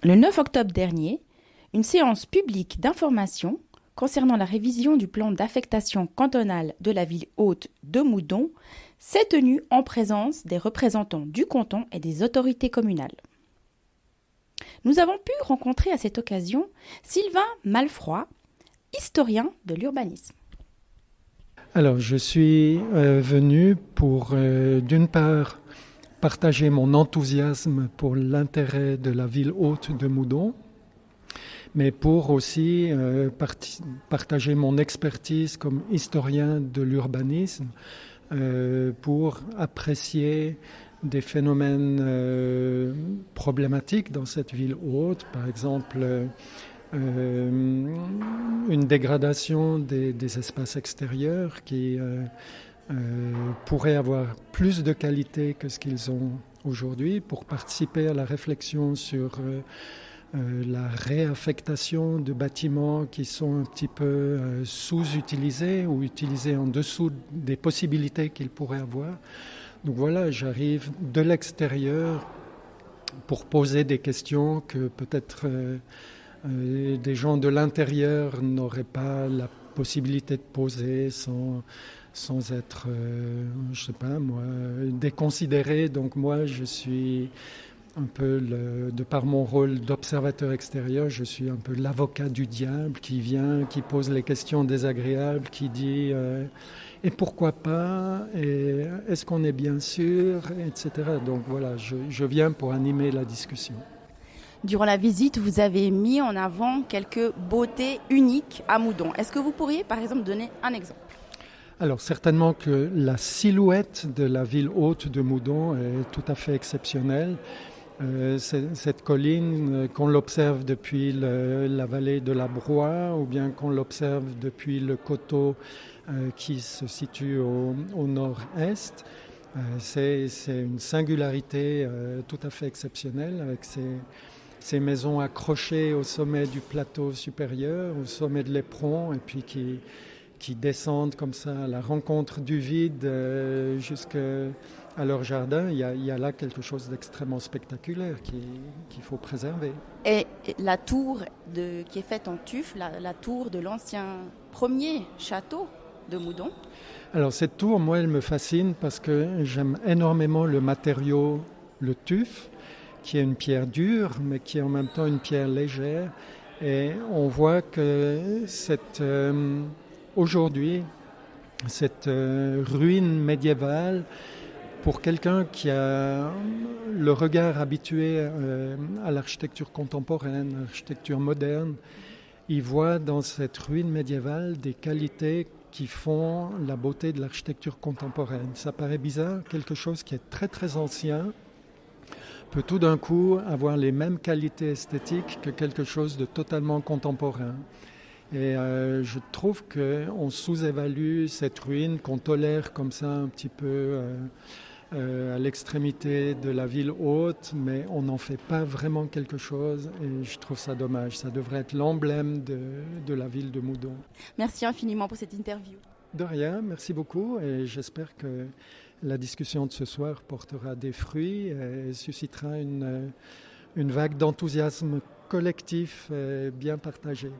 Le 9 octobre dernier, une séance publique d'information concernant la révision du plan d'affectation cantonale de la ville haute de Moudon s'est tenue en présence des représentants du canton et des autorités communales. Nous avons pu rencontrer à cette occasion Sylvain Malfroy, historien de l'urbanisme. Alors, je suis venu pour, d'une part, partager mon enthousiasme pour l'intérêt de la ville haute de Moudon, mais pour aussi partager mon expertise comme historien de l'urbanisme pour apprécier des phénomènes problématiques dans cette ville haute, par exemple une dégradation des espaces extérieurs qui pourraient avoir plus de qualité que ce qu'ils ont aujourd'hui, pour participer à la réflexion sur la réaffectation de bâtiments qui sont un petit peu sous-utilisés ou utilisés en dessous des possibilités qu'ils pourraient avoir. Donc voilà, j'arrive de l'extérieur pour poser des questions que peut-être des gens de l'intérieur n'auraient pas la possibilité de poser sans être, je sais pas moi, déconsidérés. Donc moi, je suis un peu, de par mon rôle d'observateur extérieur, je suis un peu l'avocat du diable qui vient, qui pose les questions désagréables, qui dit et pourquoi pas, et est-ce qu'on est bien sûr, etc. Donc voilà, je viens pour animer la discussion. Durant la visite, vous avez mis en avant quelques beautés uniques à Moudon. Est-ce que vous pourriez, par exemple, donner un exemple ? Alors certainement que la silhouette de la ville haute de Moudon est tout à fait exceptionnelle. Cette colline, qu'on l'observe depuis la vallée de la Broye ou bien qu'on l'observe depuis le coteau qui se situe au nord-est, c'est une singularité tout à fait exceptionnelle avec ces maisons accrochées au sommet du plateau supérieur, au sommet de l'éperon, et puis qui descendent comme ça à la rencontre du vide jusqu'à leur jardin. Il y a là quelque chose d'extrêmement spectaculaire qu'il faut préserver. Et la tour qui est faite en tuf, la tour de l'ancien premier château de Moudon. Alors cette tour, moi, elle me fascine parce que j'aime énormément le matériau, le tuf, qui est une pierre dure, mais qui est en même temps une pierre légère. Et on voit que aujourd'hui, cette ruine médiévale, pour quelqu'un qui a le regard habitué à l'architecture contemporaine, à l'architecture moderne, il voit dans cette ruine médiévale des qualités qui font la beauté de l'architecture contemporaine. Ça paraît bizarre, quelque chose qui est très très ancien peut tout d'un coup avoir les mêmes qualités esthétiques que quelque chose de totalement contemporain. Et je trouve qu'on sous-évalue cette ruine, qu'on tolère comme ça un petit peu à l'extrémité de la ville haute, mais on n'en fait pas vraiment quelque chose et je trouve ça dommage. Ça devrait être l'emblème de la ville de Moudon. Merci infiniment pour cette interview. De rien, merci beaucoup et j'espère que la discussion de ce soir portera des fruits et suscitera une vague d'enthousiasme collectif et bien partagé.